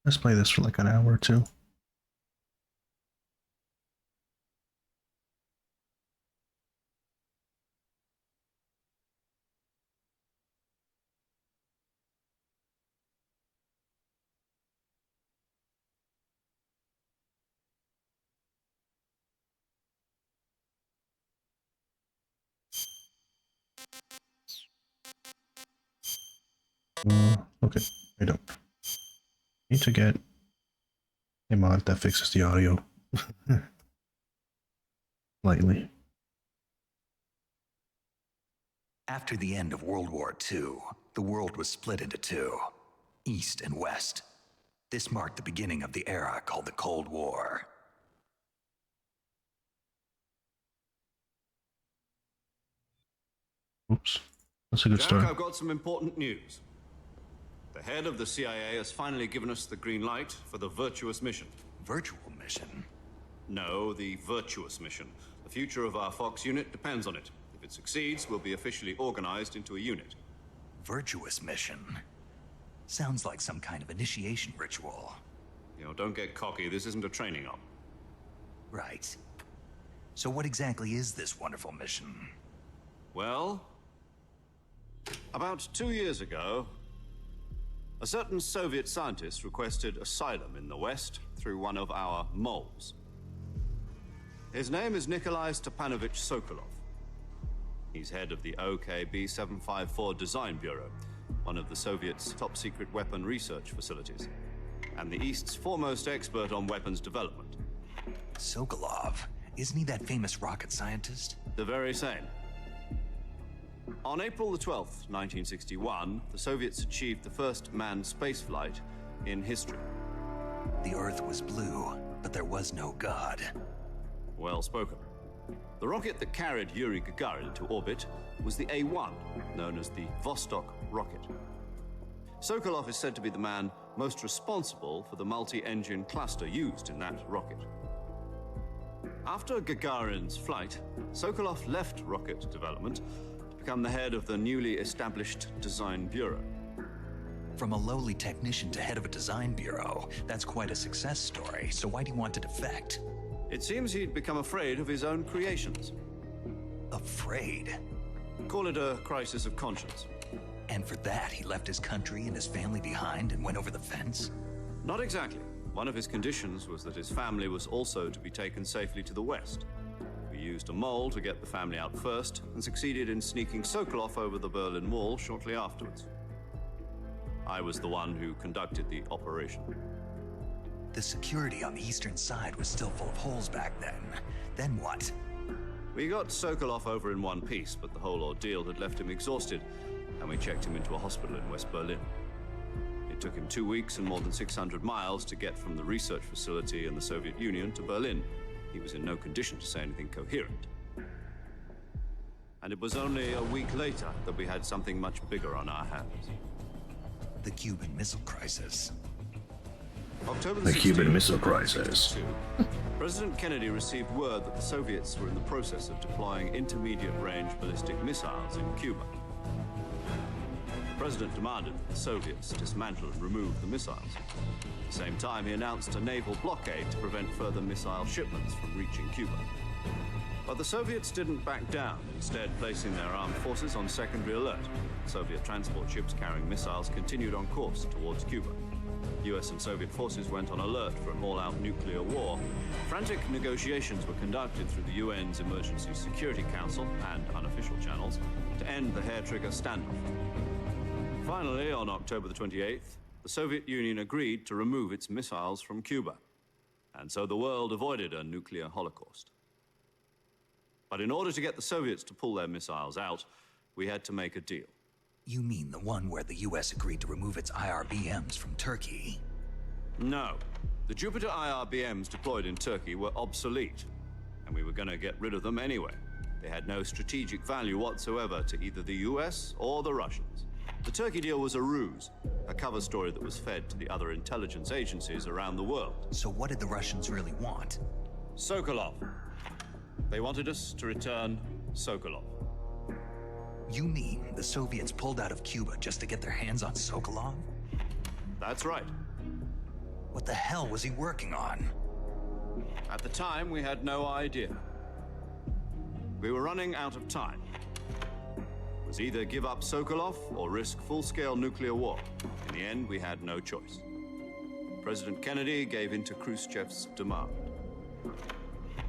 Let's play this for like an hour or two. Okay, I don't need to get a mod that fixes the audio lightly. After the end of World War II, the world was split into two, East and West. This marked the beginning of the era called the Cold War. Oops, that's a good Jack, start. I've got some important news. The head of the CIA has finally given us the green light for the virtuous mission. Virtual mission? No, the virtuous mission. The future of our Fox unit depends on it. If it succeeds, we'll be officially organized into a unit. Virtuous mission? Sounds like some kind of initiation ritual. You know, don't get cocky. This isn't a training op. Right. So what exactly is this wonderful mission? Well, about 2 years ago, a certain Soviet scientist requested asylum in the West through one of our moles. His name is Nikolai Stepanovich Sokolov. He's head of the OKB 754 Design Bureau, one of the Soviets' top-secret weapon research facilities, and the East's foremost expert on weapons development. Sokolov? Isn't he that famous rocket scientist? The very same. On April the 12th, 1961, the Soviets achieved the first manned spaceflight in history. The Earth was blue, but there was no God. Well spoken. The rocket that carried Yuri Gagarin into orbit was the A-1, known as the Vostok rocket. Sokolov is said to be the man most responsible for the multi-engine cluster used in that rocket. After Gagarin's flight, Sokolov left rocket development to become the head of the newly established Design Bureau. From a lowly technician to head of a design bureau, that's quite a success story, so why do you want to defect? It seems he'd become afraid of his own creations. Afraid? Call it a crisis of conscience. And for that, he left his country and his family behind and went over the fence? Not exactly. One of his conditions was that his family was also to be taken safely to the West. We used a mole to get the family out first and succeeded in sneaking Sokolov over the Berlin Wall shortly afterwards. I was the one who conducted the operation. The security on the eastern side was still full of holes back then. Then what? We got Sokolov over in one piece, but the whole ordeal had left him exhausted, and we checked him into a hospital in West Berlin. It took him 2 weeks and more than 600 miles to get from the research facility in the Soviet Union to Berlin. He was in no condition to say anything coherent. And it was only a week later that we had something much bigger on our hands. The Cuban Missile Crisis. October The 16th, Cuban Missile Crisis. 1962, President Kennedy received word that the Soviets were in the process of deploying intermediate-range ballistic missiles in Cuba. The president demanded that the Soviets dismantle and remove the missiles. At the same time, he announced a naval blockade to prevent further missile shipments from reaching Cuba. But the Soviets didn't back down, instead placing their armed forces on secondary alert. Soviet transport ships carrying missiles continued on course towards Cuba. US and Soviet forces went on alert for an all-out nuclear war. Frantic negotiations were conducted through the UN's Emergency Security Council and unofficial channels to end the hair-trigger standoff. Finally, on October the 28th, the Soviet Union agreed to remove its missiles from Cuba. And so the world avoided a nuclear holocaust. But in order to get the Soviets to pull their missiles out, we had to make a deal. You mean the one where the US agreed to remove its IRBMs from Turkey? No. The Jupiter IRBMs deployed in Turkey were obsolete, and we were going to get rid of them anyway. They had no strategic value whatsoever to either the US or the Russians. The Turkey deal was a ruse, a cover story that was fed to the other intelligence agencies around the world. So what did the Russians really want? Sokolov. They wanted us to return Sokolov. You mean the Soviets pulled out of Cuba just to get their hands on Sokolov? That's right. What the hell was he working on? At the time, we had no idea. We were running out of time. It was either give up Sokolov or risk full-scale nuclear war. In the end, we had no choice. President Kennedy gave in to Khrushchev's demand.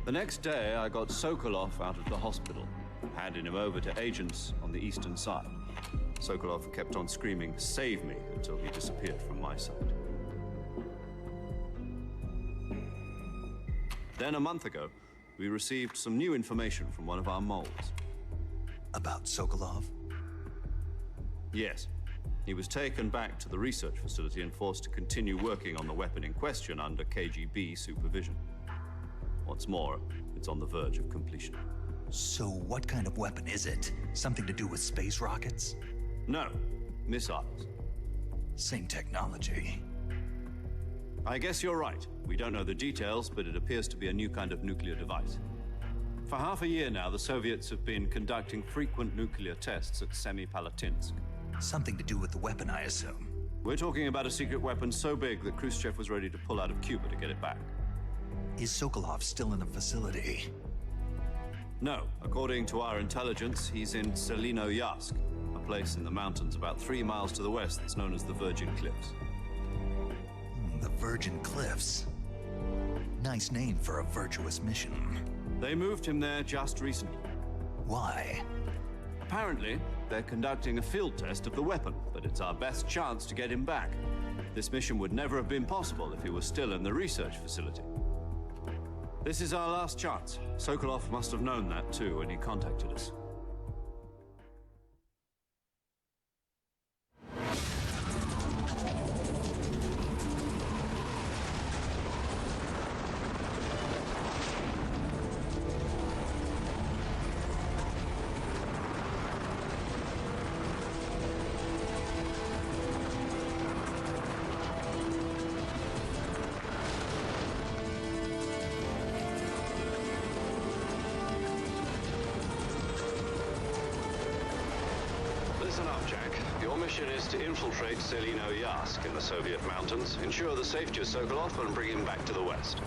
The next day, I got Sokolov out of the hospital, handed him over to agents on the eastern side. Sokolov kept on screaming, "Save me," until he disappeared from my sight. Then a month ago, we received some new information from one of our moles. About Sokolov? Yes. He was taken back to the research facility and forced to continue working on the weapon in question under KGB supervision. What's more, it's on the verge of completion. So what kind of weapon is it? Something to do with space rockets? No, missiles. Same technology. I guess you're right. We don't know the details, but it appears to be a new kind of nuclear device. For half a year now, the Soviets have been conducting frequent nuclear tests at Semipalatinsk. Something to do with the weapon, I assume. We're talking about a secret weapon so big that Khrushchev was ready to pull out of Cuba to get it back. Is Sokolov still in the facility? No. According to our intelligence, he's in Selino-Yarsk, a place in the mountains about 3 miles to the west that's known as the Virgin Cliffs. The Virgin Cliffs. Nice name for a virtuous mission. They moved him there just recently. Why? Apparently, they're conducting a field test of the weapon, but it's our best chance to get him back. This mission would never have been possible if he was still in the research facility. This is our last chance. Sokolov must have known that too when he contacted us. Listen up, Jack. Your mission is to infiltrate Selino-Yarsk in the Soviet mountains, ensure the safety of Sokolov, and bring him back to the West.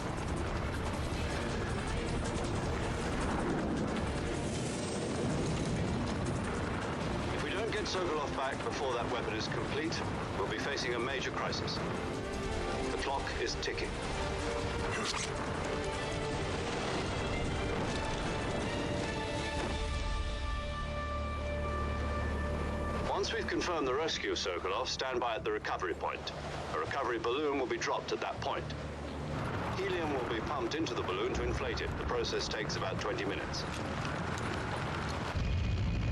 If we don't get Sokolov back before that weapon is complete, we'll be facing a major crisis. The clock is ticking. Once we've confirmed the rescue of Sokolov, stand by at the recovery point. A recovery balloon will be dropped at that point. Helium will be pumped into the balloon to inflate it. The process takes about 20 minutes.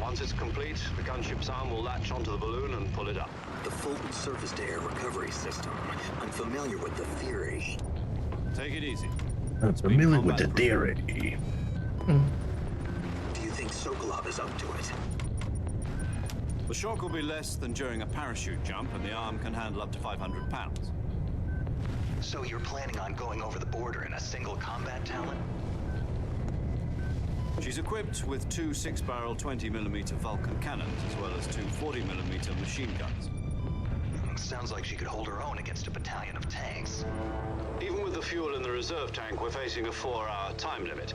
Once it's complete, the gunship's arm will latch onto the balloon and pull it up. The full surface-to-air recovery system. I'm familiar with the theory. Take it easy. I'm familiar with the theory. Do you think Sokolov is up to it? The shock will be less than during a parachute jump, and the arm can handle up to 500 pounds. So you're planning on going over the border in a single combat talent? She's equipped with 2 6-barrel 20mm Vulcan cannons, as well as 2 40mm machine guns. Sounds like she could hold her own against a battalion of tanks. Even with the fuel in the reserve tank, we're facing a 4-hour time limit.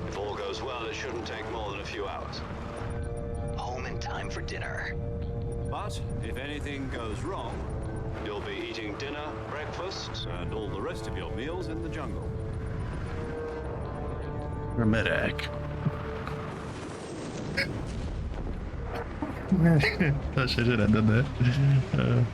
If all goes well, it shouldn't take more than a few hours. Home in time for dinner. But if anything goes wrong, you'll be eating dinner, breakfast, and all the rest of your meals in the jungle. Medic. I should have done that.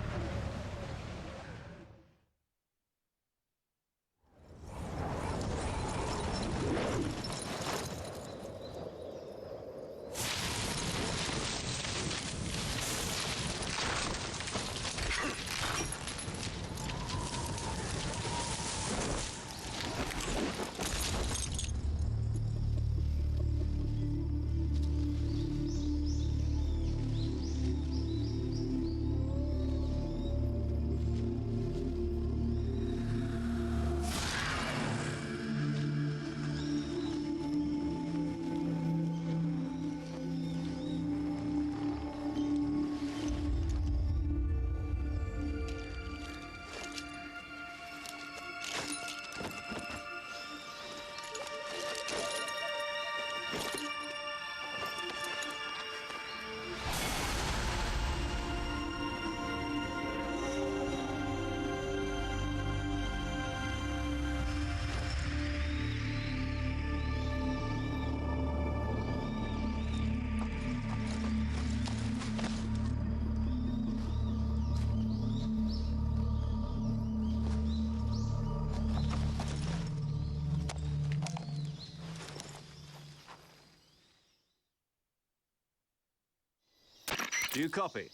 Do you copy?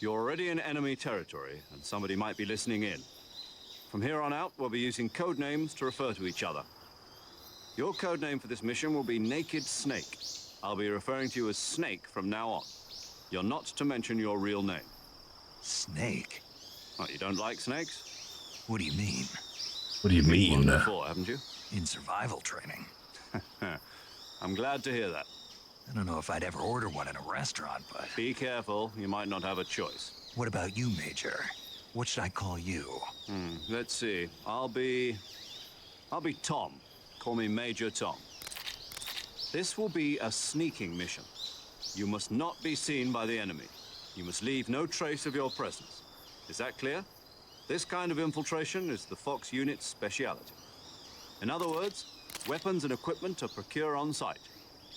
You're already in enemy territory, and somebody might be listening in. From here on out, we'll be using code names to refer to each other. Your code name for this mission will be Naked Snake. I'll be referring to you as Snake from now on. You're not to mention your real name. Snake? Oh, you don't like snakes? What do you mean? What do you You've mean? one before, haven't you? In survival training? I'm glad to hear that. I don't know if I'd ever order one in a restaurant, but... Be careful, you might not have a choice. What about you, Major? What should I call you? Let's see. I'll be Tom. Call me Major Tom. This will be a sneaking mission. You must not be seen by the enemy. You must leave no trace of your presence. Is that clear? This kind of infiltration is the Fox unit's speciality. In other words, weapons and equipment are procured on site.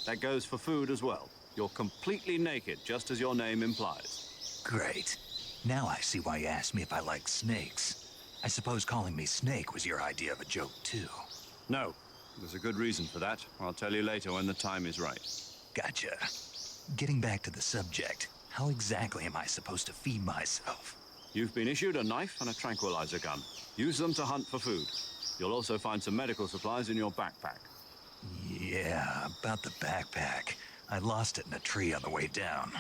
That goes for food as well. You're completely naked, just as your name implies. Great. Now I see why you asked me if I like snakes. I suppose calling me Snake was your idea of a joke, too. No, there's a good reason for that. I'll tell you later when the time is right. Gotcha. Getting back to the subject, how exactly am I supposed to feed myself? You've been issued a knife and a tranquilizer gun. Use them to hunt for food. You'll also find some medical supplies in your backpack. Yeah, about the backpack. I lost it in a tree on the way down.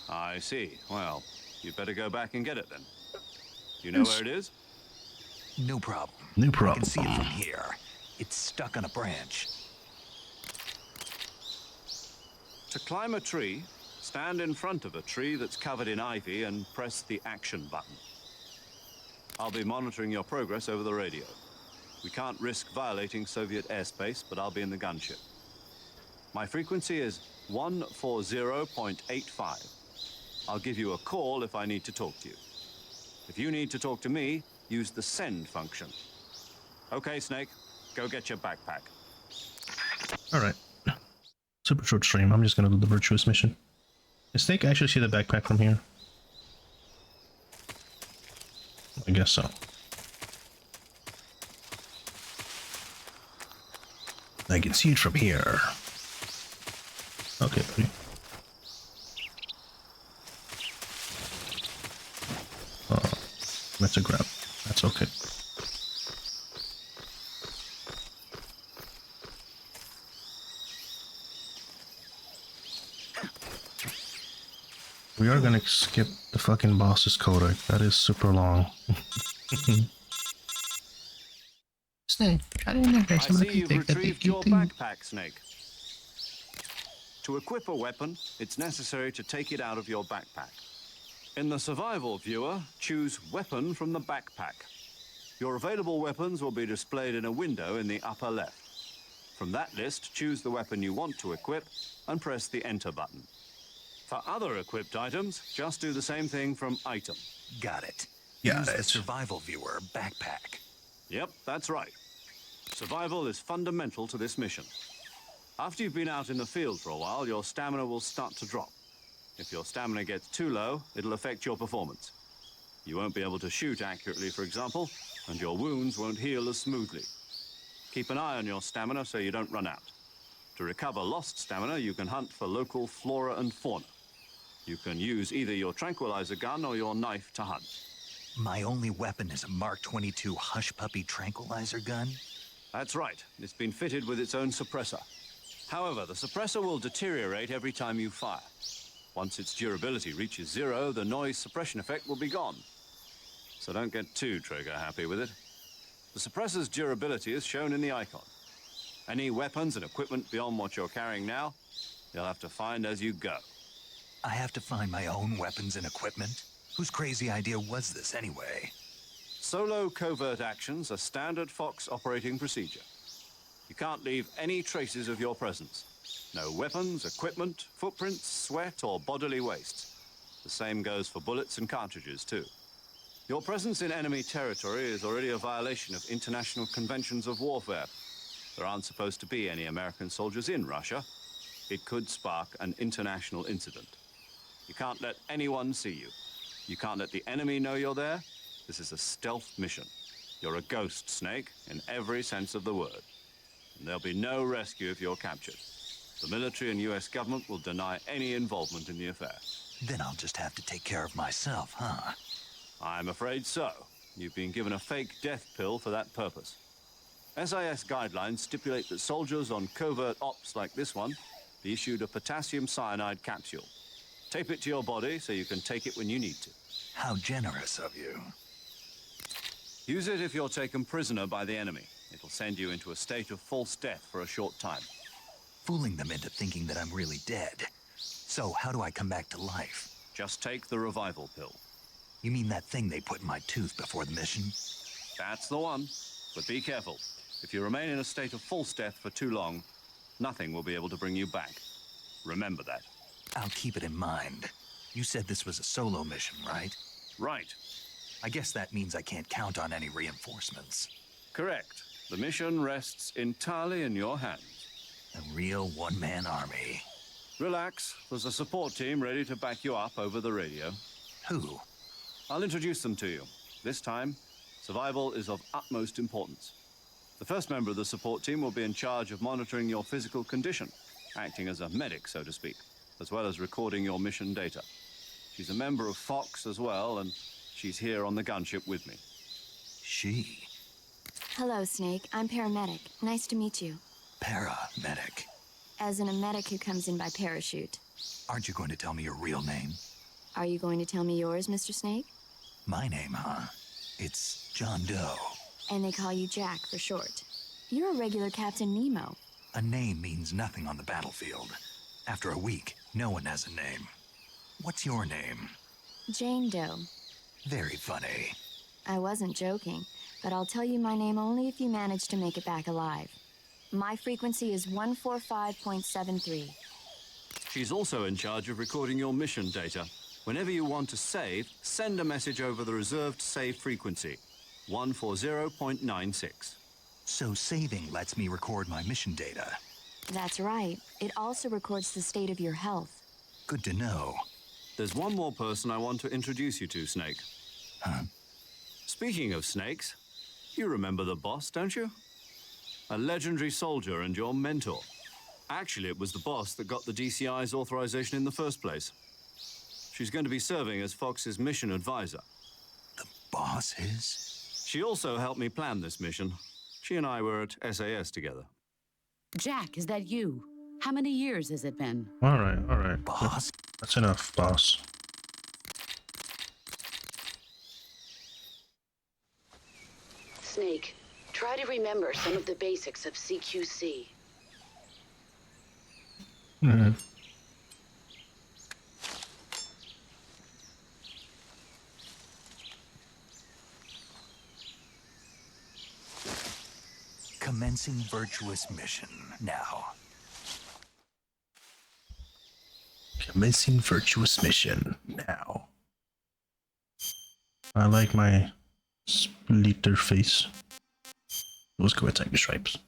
I see. Well, you'd better go back and get it then. You know where it is? No problem. No I problem. can see it from here. It's stuck on a branch. To climb a tree, stand in front of a tree that's covered in ivy and press the action button. I'll be monitoring your progress over the radio. We can't risk violating Soviet airspace, but I'll be in the gunship. My frequency is 140.85. I'll give you a call if I need to talk to you. If you need to talk to me, use the send function. Okay, Snake, go get your backpack. Alright. Super short stream. I'm just gonna do the virtuous mission. Does Snake actually see the backpack from here? I guess so. I can see it from here. Okay, buddy. That's a grab. That's okay. We are gonna skip the fucking boss's codec. That is super long. Snake, try to I see you've retrieved your backpack, Snake. To equip a weapon, it's necessary to take it out of your backpack. In the survival viewer, choose Weapon from the backpack. Your available weapons will be displayed in a window in the upper left. From that list, choose the weapon you want to equip and press the Enter button. For other equipped items, just do the same thing from Item. Got it. Yeah, Use the it's survival viewer backpack. Yep, that's right. Survival is fundamental to this mission. After you've been out in the field for a while, your stamina will start to drop. If your stamina gets too low, it'll affect your performance. You won't be able to shoot accurately, for example, and your wounds won't heal as smoothly. Keep an eye on your stamina so you don't run out. To recover lost stamina, you can hunt for local flora and fauna. You can use either your tranquilizer gun or your knife to hunt. My only weapon is a Mark 22 Hush Puppy tranquilizer gun? That's right. It's been fitted with its own suppressor. However, the suppressor will deteriorate every time you fire. Once its durability reaches 0, the noise suppression effect will be gone. So don't get too trigger happy with it. The suppressor's durability is shown in the icon. Any weapons and equipment beyond what you're carrying now, you'll have to find as you go. I have to find my own weapons and equipment? Whose crazy idea was this anyway? Solo covert actions are standard Fox operating procedure. You can't leave any traces of your presence. No weapons, equipment, footprints, sweat, or bodily waste. The same goes for bullets and cartridges, too. Your presence in enemy territory is already a violation of international conventions of warfare. There aren't supposed to be any American soldiers in Russia. It could spark an international incident. You can't let anyone see you. You can't let the enemy know you're there. This is a stealth mission. You're a ghost, Snake, in every sense of the word. And there'll be no rescue if you're captured. The military and US government will deny any involvement in the affair. Then I'll just have to take care of myself, huh? I'm afraid so. You've been given a fake death pill for that purpose. SIS guidelines stipulate that soldiers on covert ops like this one be issued a potassium cyanide capsule. Tape it to your body so you can take it when you need to. How generous of you. Use it if you're taken prisoner by the enemy. It'll send you into a state of false death for a short time. Fooling them into thinking that I'm really dead. So, how do I come back to life? Just take the revival pill. You mean that thing they put in my tooth before the mission? That's the one. But be careful. If you remain in a state of false death for too long, nothing will be able to bring you back. Remember that. I'll keep it in mind. You said this was a solo mission, right? Right. I guess that means I can't count on any reinforcements. Correct. The mission rests entirely in your hands. A real one-man army. Relax. There's a support team ready to back you up over the radio. Who? I'll introduce them to you. This time, survival is of utmost importance. The first member of the support team will be in charge of monitoring your physical condition, acting as a medic, so to speak, as well as recording your mission data. She's a member of Fox as well, and she's here on the gunship with me. She? Hello, Snake. I'm paramedic. Nice to meet you. Paramedic. As in a medic who comes in by parachute. Aren't you going to tell me your real name? Are you going to tell me yours, Mr. Snake? My name, huh? It's John Doe. And they call you Jack for short. You're a regular Captain Nemo. A name means nothing on the battlefield. After a week, no one has a name. What's your name? Jane Doe. Very funny. I wasn't joking, but I'll tell you my name only if you manage to make it back alive. My frequency is 145.73. She's also in charge of recording your mission data. Whenever you want to save, send a message over the reserved save frequency, 140.96. So saving lets me record my mission data. That's right. It also records the state of your health. Good to know. There's one more person I want to introduce you to, Snake. Huh? Speaking of snakes, you remember the boss, don't you? A legendary soldier and your mentor. Actually, it was the boss that got the DCI's authorization in the first place. She's going to be serving as Fox's mission advisor. The boss is? She also helped me plan this mission. She and I were at SAS together. Jack, is that you? How many years has it been? All right, all right. Boss? That's enough, boss. Snake, try to remember some of the basics of CQC. Mhm. Commencing virtuous mission now. Commencing virtuous mission now. I like my splitter face. Let's go attack the stripes.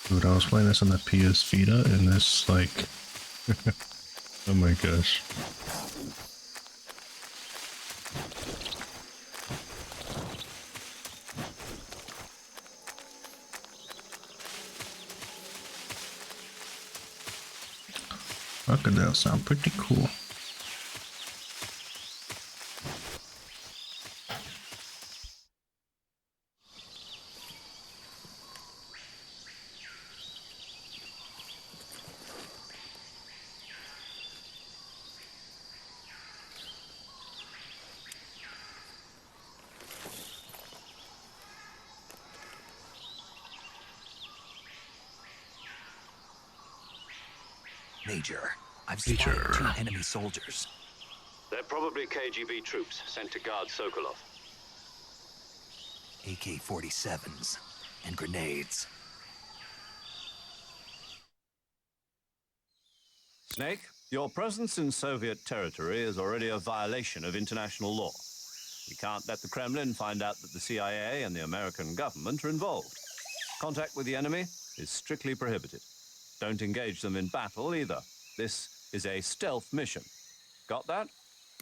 Dude, I was playing this on the PS Vita and this like oh my gosh. Okay, that'll sound pretty cool. Major, I've Major. spotted 2 enemy soldiers. They're probably KGB troops sent to guard Sokolov. AK-47s and grenades. Snake, your presence in Soviet territory is already a violation of international law. We can't let the Kremlin find out that the CIA and the American government are involved. Contact with the enemy is strictly prohibited. Don't engage them in battle either. This is a stealth mission. Got that?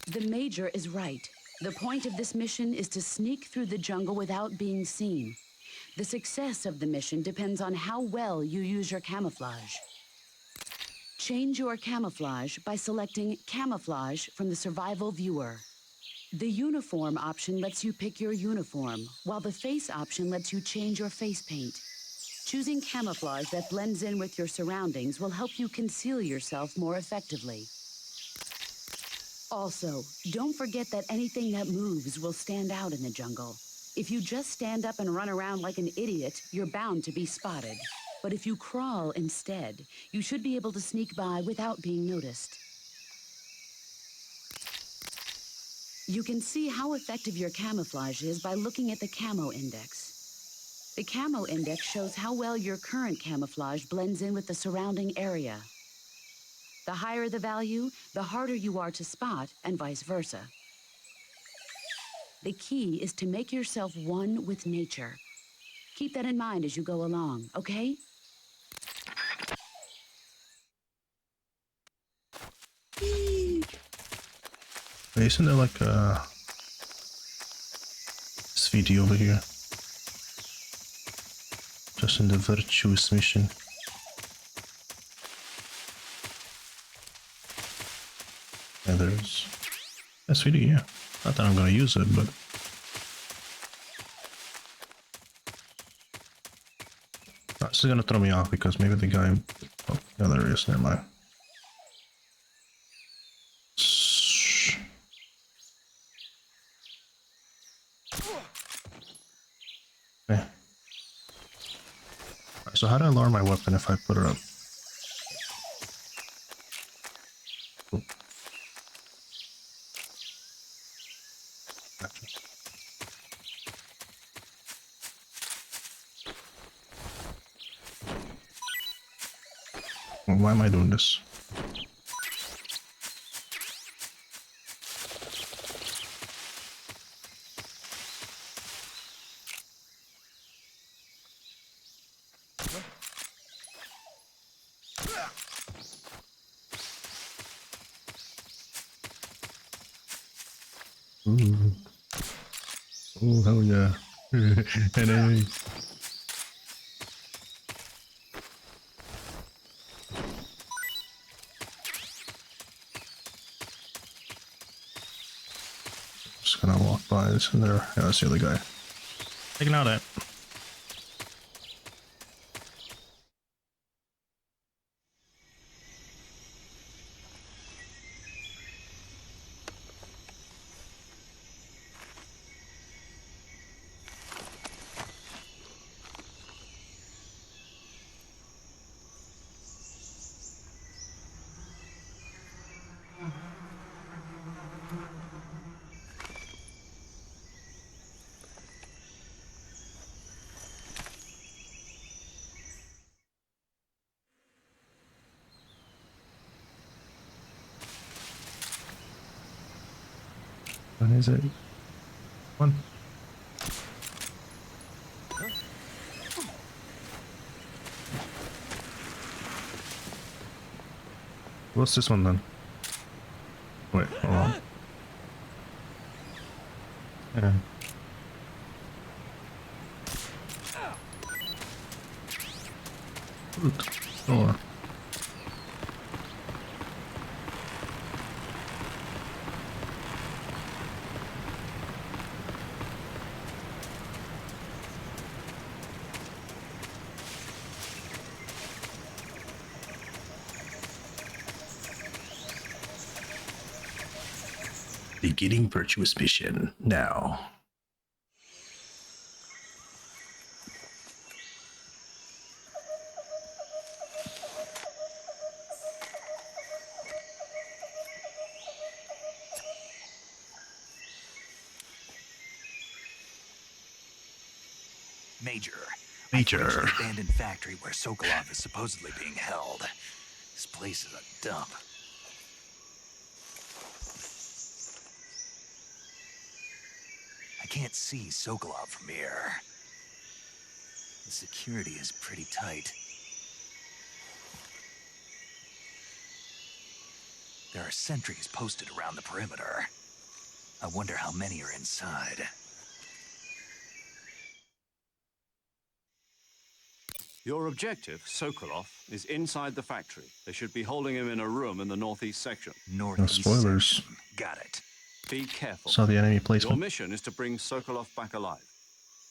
The Major is right. The point of this mission is to sneak through the jungle without being seen. The success of the mission depends on how well you use your camouflage. Change your camouflage by selecting Camouflage from the Survival Viewer. The Uniform option lets you pick your uniform, while the Face option lets you change your face paint. Choosing camouflage that blends in with your surroundings will help you conceal yourself more effectively. Also, don't forget that anything that moves will stand out in the jungle. If you just stand up and run around like an idiot, you're bound to be spotted. But if you crawl instead, you should be able to sneak by without being noticed. You can see how effective your camouflage is by looking at the Camo Index. The Camo Index shows how well your current camouflage blends in with the surrounding area. The higher the value, the harder you are to spot, and vice versa. The key is to make yourself one with nature. Keep that in mind as you go along, okay? Isn't there like a VOD over here? Just in the virtuous mission. Yeah, there's SVD, yeah. Not that I'm gonna use it, but no, this is gonna throw me off because maybe the guy. Oh, yeah, there he is. Never mind. Okay. Alright, so how do I lower my weapon if I put it up? Cool. Gotcha. Well, why am I doing this? Ooh. Oh, hell yeah. Enemy. Just gonna walk by this in there. Yeah, that's the other guy. Taking out that. When is it? One. What's this one then? Wait, hold on. Yeah. Fruit. Door. Beginning virtuous mission now. Major. Major. I've reached the abandoned factory where Sokolov is supposedly being held. This place is a dump. I can't see Sokolov from here. The security is pretty tight. There are sentries posted around the perimeter. I wonder how many are inside. Your objective, Sokolov, is inside the factory. They should be holding him in a room in the northeast section. Northeast spoilers. section. Got it. Be careful. Saw the enemy Your placement. mission is to bring Sokolov back alive.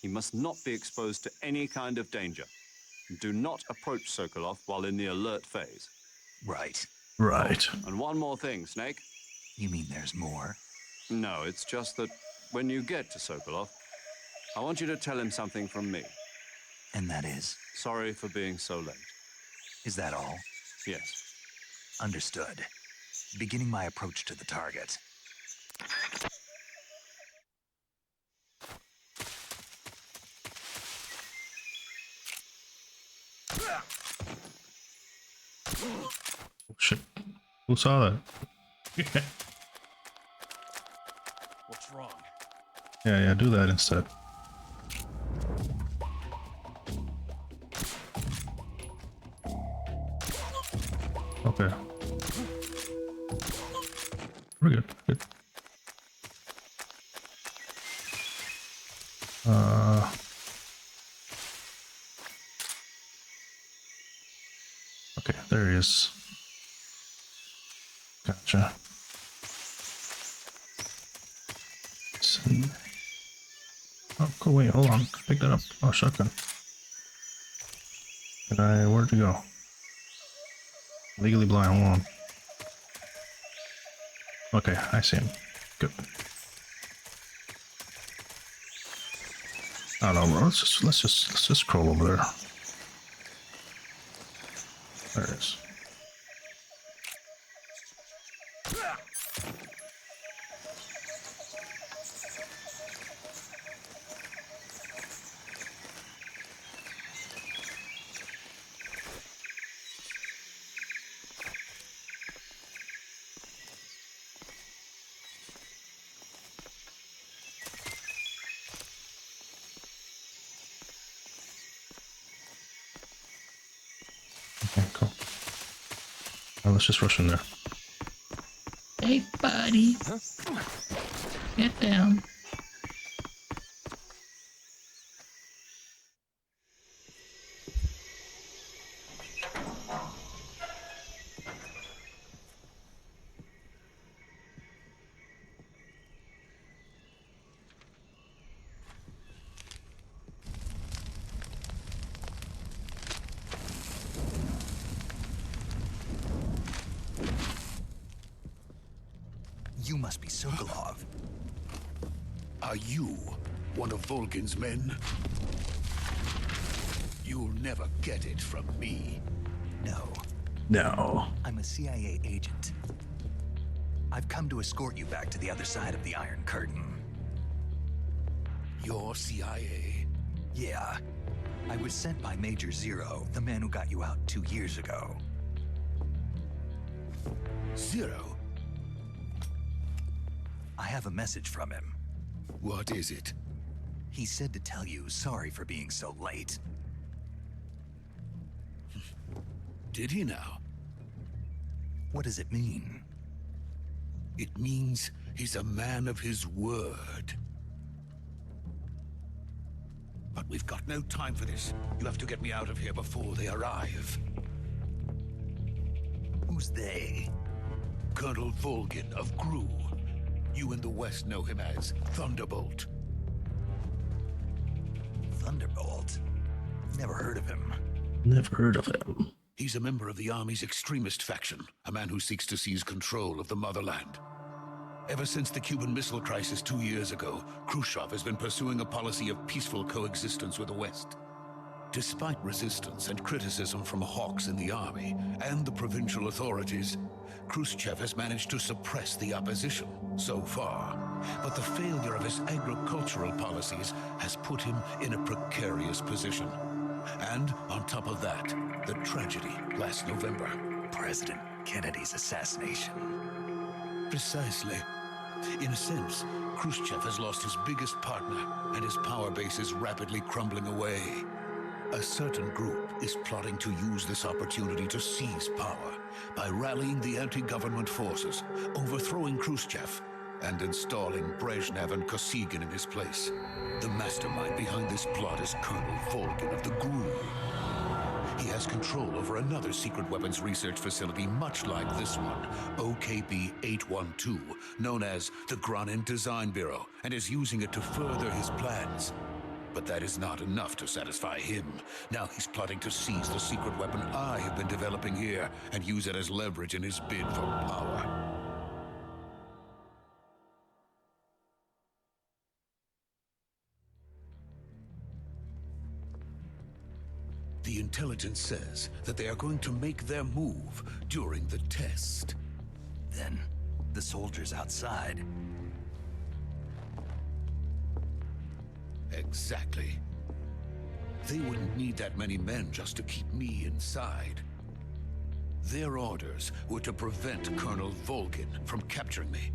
He must not be exposed to any kind of danger. Do not approach Sokolov while in the alert phase. Right. Right. And one more thing, Snake. You mean there's more? No, it's just that when you get to Sokolov, I want you to tell him something from me. And that is? Sorry for being so late. Is that all? Yes. Understood. Beginning my approach to the target. Oh, shit. Who saw that? What's wrong? Yeah, do that instead. Okay. We're good. Good. Okay, there he is. Gotcha. Oh, cool. Wait, hold on. Pick that up. Oh, shotgun. Where'd you go? Legally blind. Hold on. Okay, I see him. Good. I don't know, bro. Let's just scroll over there. There it is. Okay, cool. Well, let's just rush in there. Hey, buddy. Get down. You must be Sokolov. Are you one of Volgin's men? You'll never get it from me. No, No. I'm a CIA agent. I've come to escort you back to the other side of the Iron Curtain. You're CIA? Yeah. I was sent by Major Zero, the man who got you out 2 years ago. Zero? I have a message from him. What is it? He said to tell you sorry for being so late. Did he now? What does it mean? It means he's a man of his word. But we've got no time for this. You have to get me out of here before they arrive. Who's they? Colonel Volgin of Gru. You in the West know him as Thunderbolt. Thunderbolt? Never heard of him. Never heard of him. He's a member of the Army's extremist faction, a man who seeks to seize control of the motherland. Ever since the Cuban Missile Crisis 2 years ago, Khrushchev has been pursuing a policy of peaceful coexistence with the West. Despite resistance and criticism from hawks in the army and the provincial authorities, Khrushchev has managed to suppress the opposition so far. But the failure of his agricultural policies has put him in a precarious position. And on top of that, the tragedy last November. President Kennedy's assassination. Precisely. In a sense, Khrushchev has lost his biggest partner, and his power base is rapidly crumbling away. A certain group is plotting to use this opportunity to seize power by rallying the anti-government forces, overthrowing Khrushchev, and installing Brezhnev and Kosygin in his place. The mastermind behind this plot is Colonel Volgin of the GRU. He has control over another secret weapons research facility much like this one, OKB-812, known as the Granin Design Bureau, and is using it to further his plans. But that is not enough to satisfy him. Now he's plotting to seize the secret weapon I have been developing here and use it as leverage in his bid for power. The intelligence says that they are going to make their move during the test. Then, the soldiers outside. Exactly. They wouldn't need that many men just to keep me inside. Their orders were to prevent Colonel Volgin from capturing me.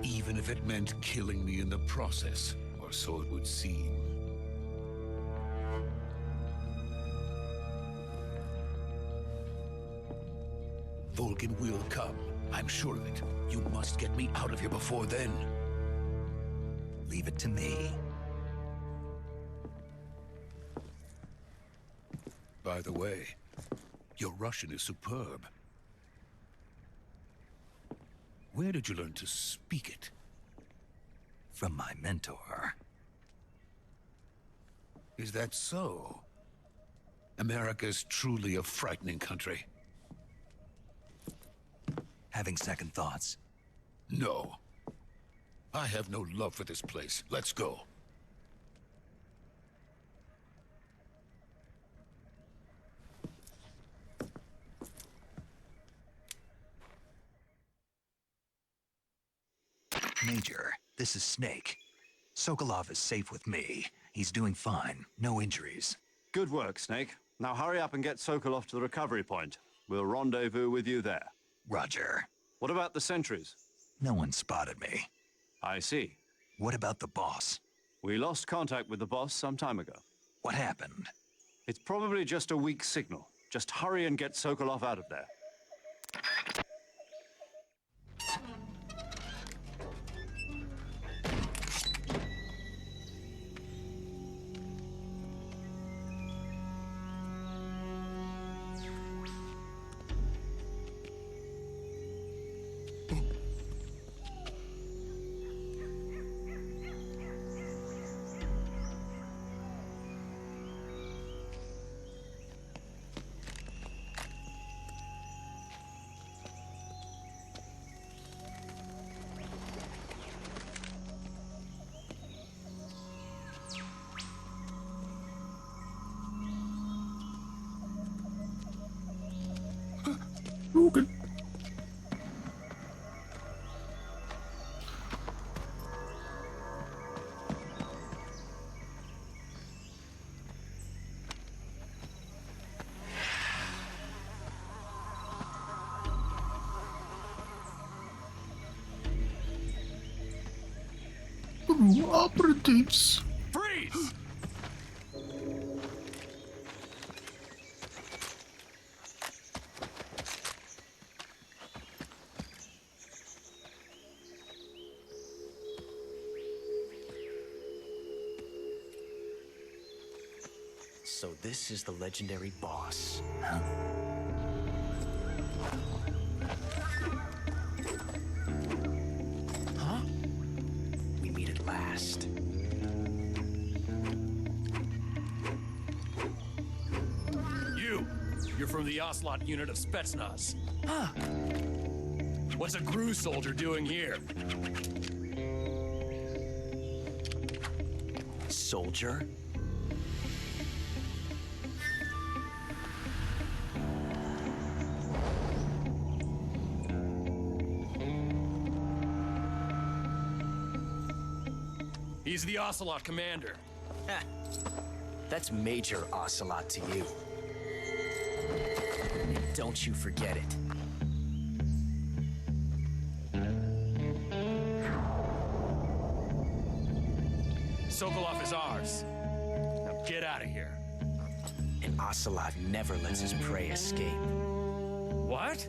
Even if it meant killing me in the process, or so it would seem. Volgin will come. I'm sure of it. You must get me out of here before then. Leave it to me. By the way, your Russian is superb. Where did you learn to speak it? From my mentor. Is that so? America's truly a frightening country. Having second thoughts. No. I have no love for this place. Let's go. Major, this is Snake. Sokolov is safe with me. He's doing fine. No injuries. Good work, Snake. Now hurry up and get Sokolov to the recovery point. We'll rendezvous with you there. Roger. What about the sentries? No one spotted me. I see. What about the boss? We lost contact with the boss some time ago. What happened? It's probably just a weak signal. Just hurry and get Sokolov out of there. Logan. Operatives. Freeze! So this is the legendary boss. Huh? We meet at last. You're from the Ocelot unit of Spetsnaz. Huh. What's a GRU soldier doing here? Soldier? He's the Ocelot commander. Heh. That's Major Ocelot to you. Don't you forget it. Sokolov is ours. Now get out of here. An ocelot never lets his prey escape. What?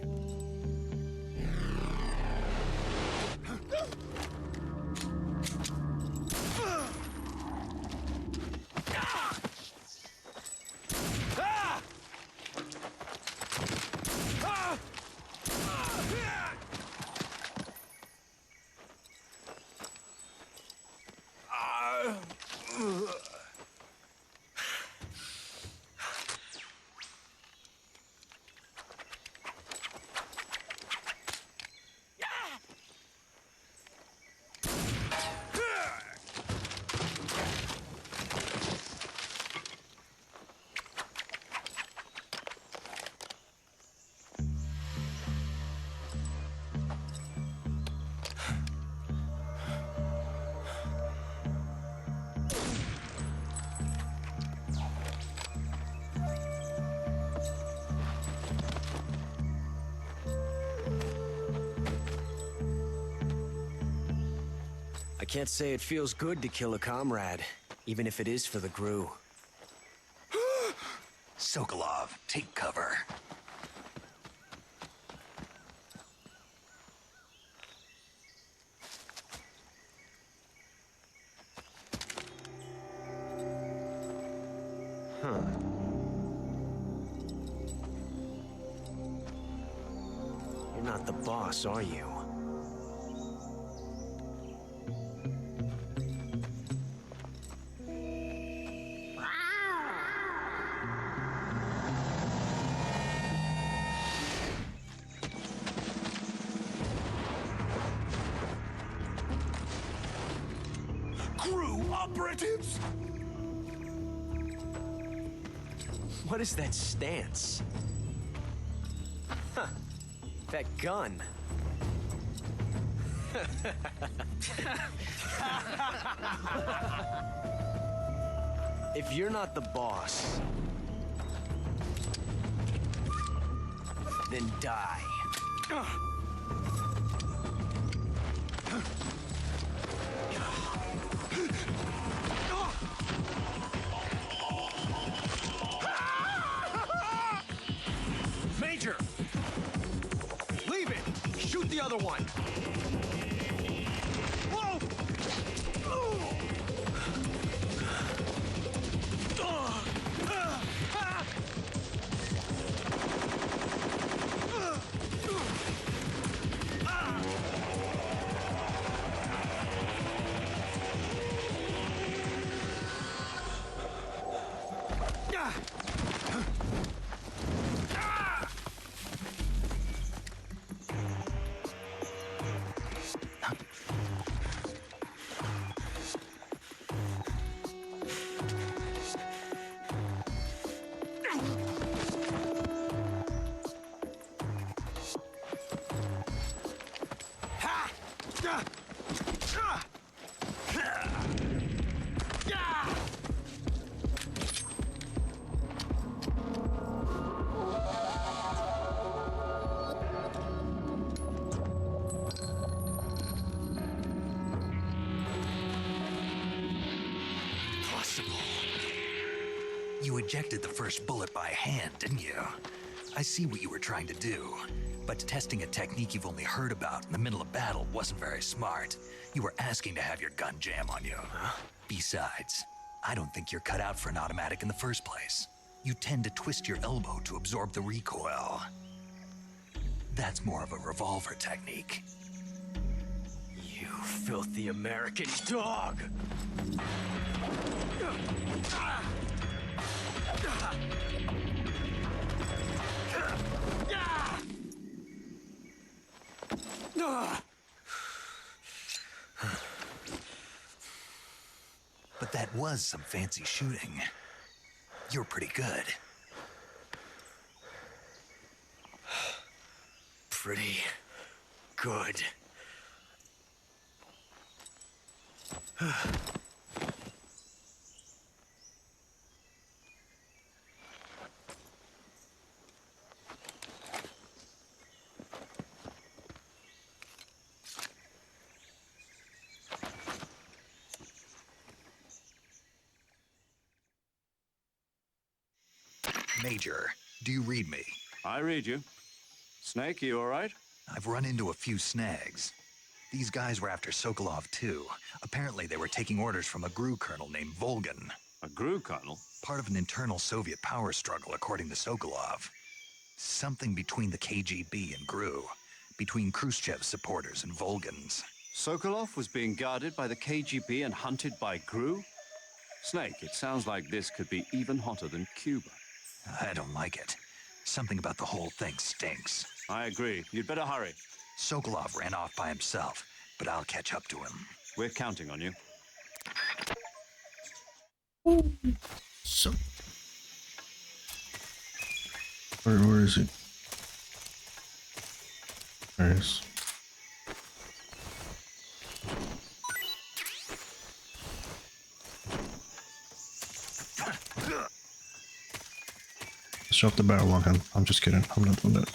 I can't say it feels good to kill a comrade, even if it is for the Gru. Sokolov, take cover. You're not the boss, are you? Crew operatives! What is that stance? Huh. That gun. If you're not the boss, then die. Major! Leave it! Shoot the other one! Whoa! You ejected the first bullet by hand, didn't you? I see what you were trying to do, but testing a technique you've only heard about in the middle of battle wasn't very smart. You were asking to have your gun jam on you. Besides, I don't think you're cut out for an automatic in the first place. You tend to twist your elbow to absorb the recoil. That's more of a revolver technique. You filthy American dog! But that was some fancy shooting. You're pretty good. Pretty good. Major, do you read me? I read you. Snake, you all right? I've run into a few snags. These guys were after Sokolov too. Apparently they were taking orders from a GRU colonel named Volgan. A GRU colonel? Part of an internal Soviet power struggle, according to Sokolov. Something between the KGB and GRU. Between Khrushchev's supporters and Volgan's. Sokolov was being guarded by the KGB and hunted by GRU? Snake, it sounds like this could be even hotter than Cuba. I don't like it. Something about the whole thing stinks. I agree. You'd better hurry. Sokolov ran off by himself, but I'll catch up to him. We're counting on you. So. Where is he? There he is. Shove the barrel on him. I'm just kidding. I'm not doing that.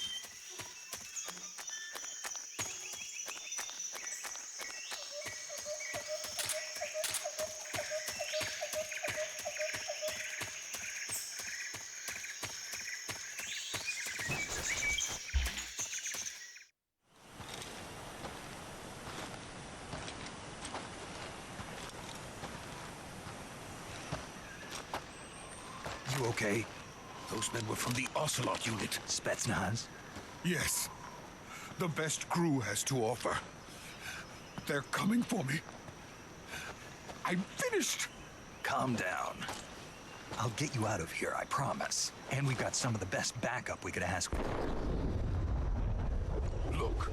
You okay? Those men were from the Ocelot unit. Spetsnaz? Yes. The best GRU has to offer. They're coming for me. I'm finished. Calm down. I'll get you out of here, I promise. And we've got some of the best backup we could ask. Look.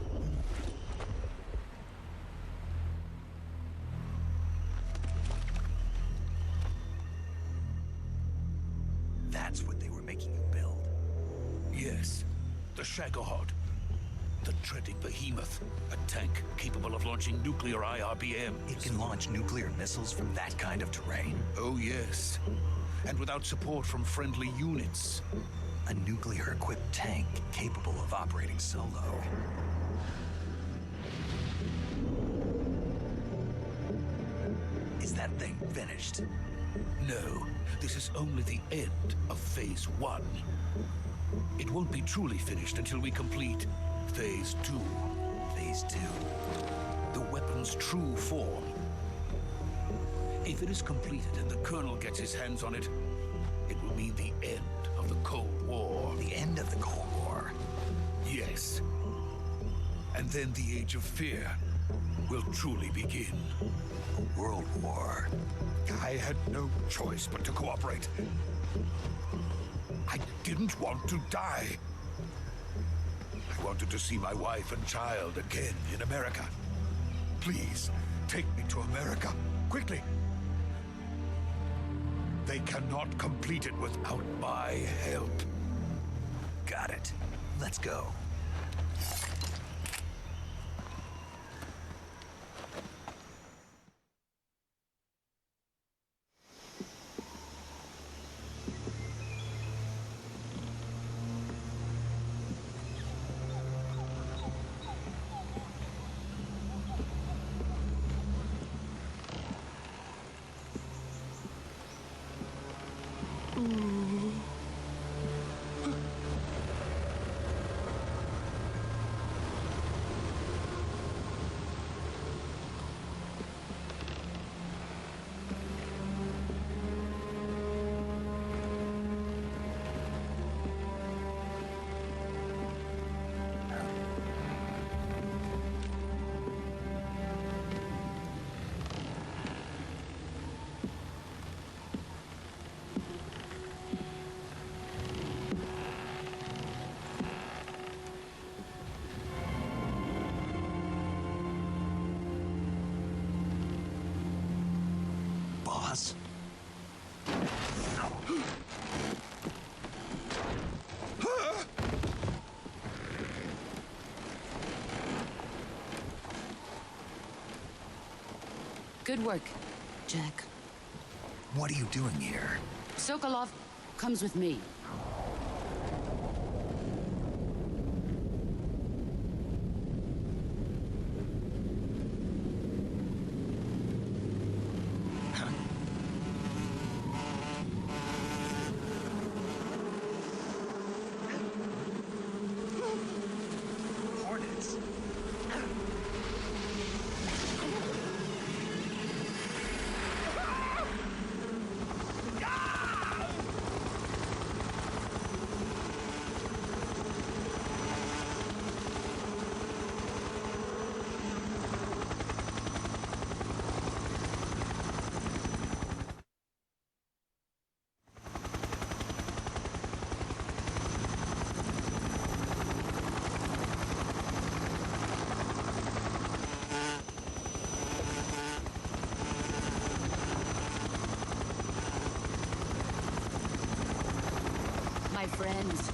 That's what they were making you build. Yes. The Shagohod. The treading behemoth. A tank capable of launching nuclear IRBMs. It can launch nuclear missiles from that kind of terrain? Oh, yes. And without support from friendly units. A nuclear-equipped tank capable of operating solo. Is that thing finished? No, this is only the end of Phase 1. It won't be truly finished until we complete Phase 2. Phase 2? The weapon's true form. If it is completed and the Colonel gets his hands on it, it will mean the end of the Cold War. The end of the Cold War? Yes. And then the Age of Fear will truly begin. A world war? I had no choice but to cooperate. I didn't want to die. I wanted to see my wife and child again in America. Please, take me to America, quickly. They cannot complete it without my help. Got it. Let's go. Boss? Good work, Jack. What are you doing here? Sokolov comes with me. friends.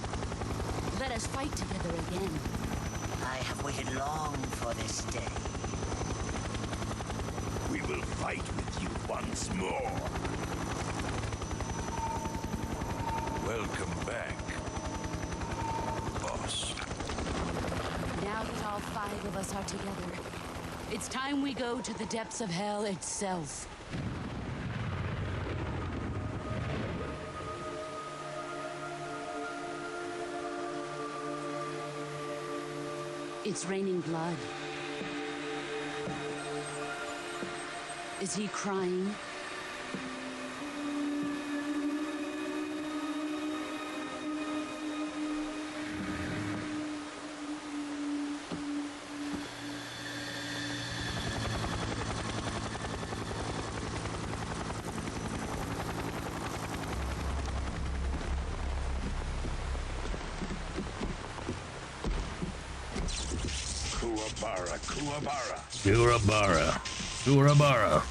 Let us fight together again. I have waited long for this day. We will fight with you once more. Welcome back, boss. Now that all 5 of us are together, it's time we go to the depths of hell itself. It's raining blood. Is he crying? Kuwabara, Kuwabara. Urabara. Urabara.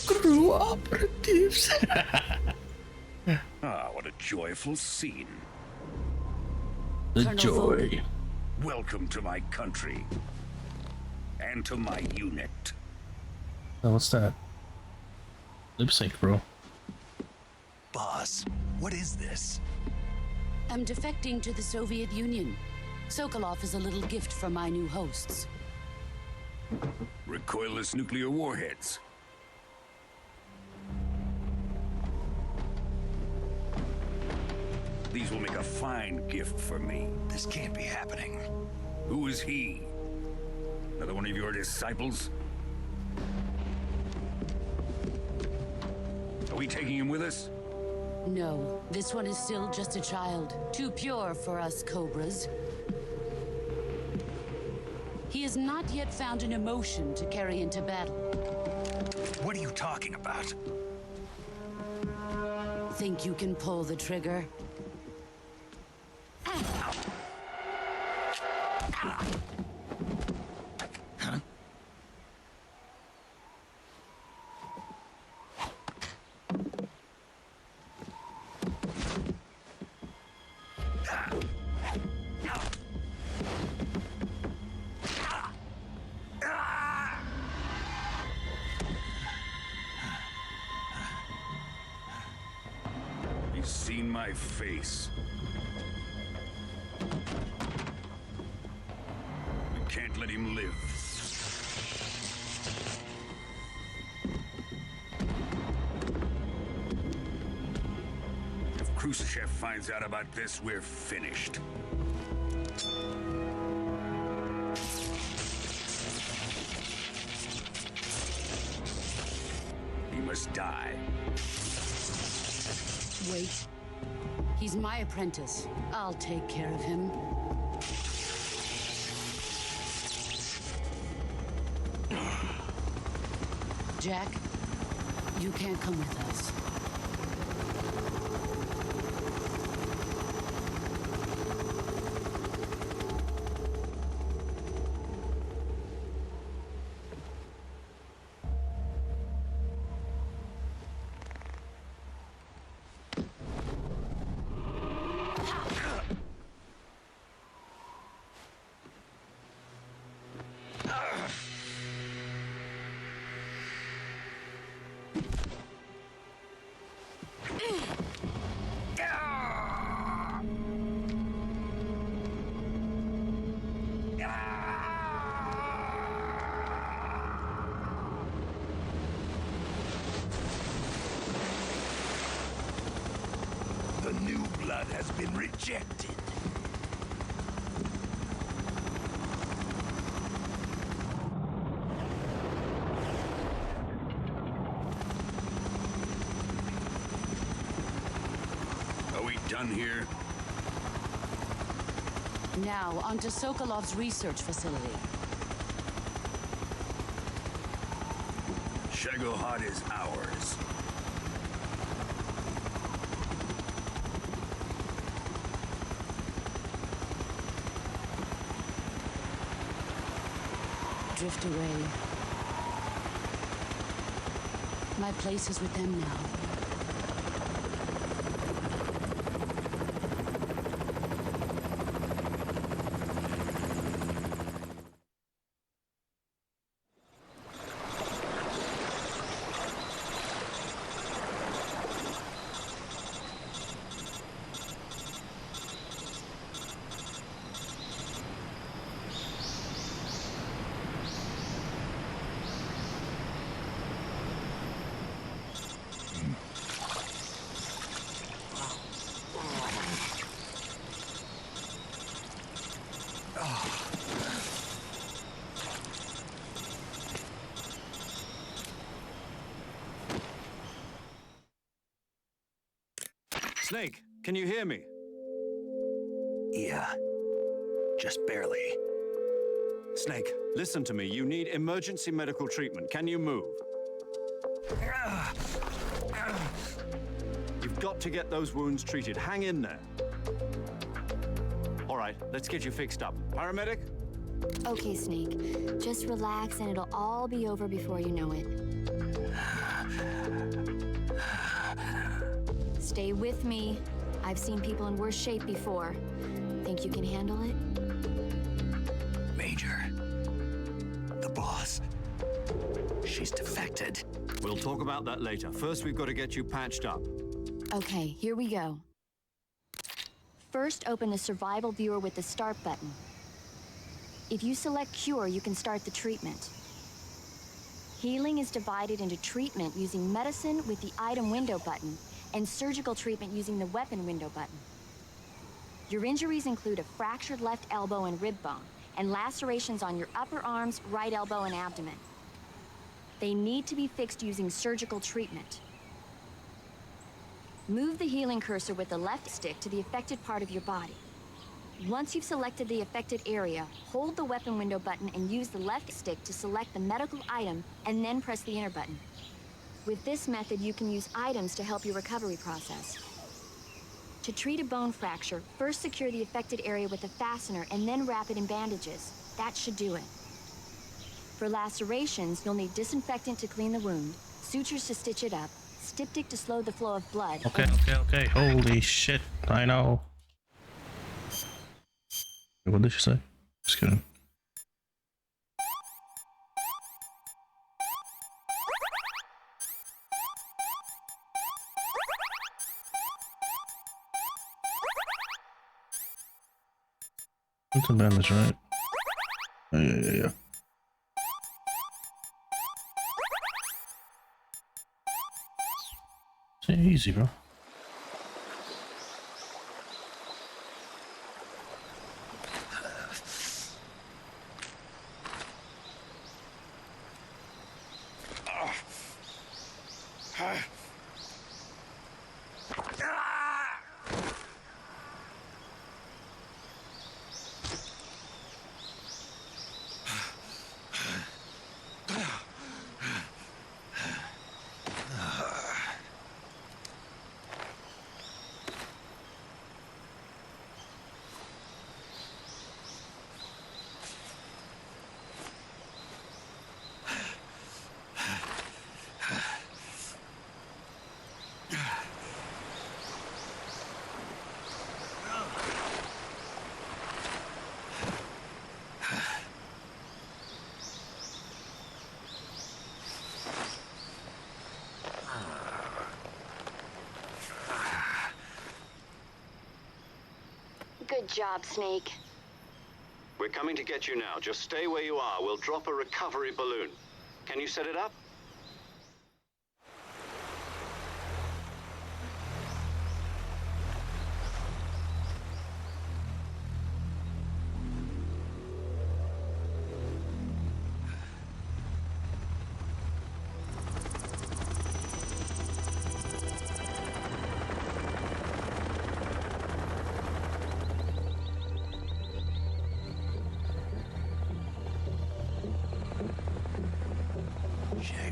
Cooperatives. Ah, what a joyful scene. The Colonel joy. Welcome to my country. And to my unit. Oh, what's that? Lip sync, bro. Boss, what is this? I'm defecting to the Soviet Union. Sokolov is a little gift for my new hosts. Recoilless nuclear warheads. These will make a fine gift for me. This can't be happening. Who is he? Another one of your disciples? Are we taking him with us? No, this one is still just a child. Too pure for us Cobras. He has not yet found an emotion to carry into battle. What are you talking about? Think you can pull the trigger? He's seen my face. We can't let him live. If Khrushchev finds out about this, we're finished. He must die. Wait. He's my apprentice. I'll take care of him. Jack, you can't come with us. The new blood has been rejected. Are we done here? Now, onto Sokolov's research facility. Shagohod is ours. Drift away. My place is with them now. Snake, can you hear me? Yeah, just barely. Snake, listen to me. You need emergency medical treatment. Can you move? You've got to get those wounds treated. Hang in there. All right, let's get you fixed up. Paramedic? Okay, Snake. Just relax and it'll all be over before you know it. Stay with me. I've seen people in worse shape before. Think you can handle it? Major, the boss, she's defected. We'll talk about that later. First, we've got to get you patched up. Okay, here we go. First, open the survival viewer with the start button. If you select cure, you can start the treatment. Healing is divided into treatment using medicine with the item window button and surgical treatment using the weapon window button. Your injuries include a fractured left elbow and rib bone, and lacerations on your upper arms, right elbow, and abdomen. They need to be fixed using surgical treatment. Move the healing cursor with the left stick to the affected part of your body. Once you've selected the affected area, hold the weapon window button and use the left stick to select the medical item, and then press the enter button. With this method, you can use items to help your recovery process. To treat a bone fracture, first secure the affected area with a fastener and then wrap it in bandages. That should do it. For lacerations, you'll need disinfectant to clean the wound, sutures to stitch it up, styptic to slow the flow of blood. Okay. Holy shit. I know. What did you say? Just kidding. It's a bandage, right? Oh, yeah. It's easy, bro. Good job, Snake. We're coming to get you now. Just stay where you are. We'll drop a recovery balloon. Can you set it up? Shit.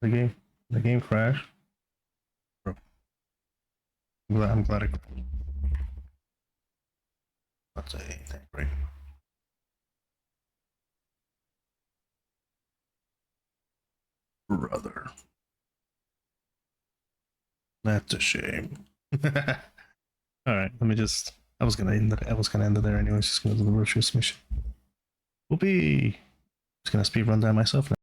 The game crashed. Bro. I'm glad it crashed. That's a tank break. Brother. That's a shame. Alright, let me just I was gonna end it there anyways, just gonna do the virtuous mission. Whoopee! Just gonna speed run that myself now.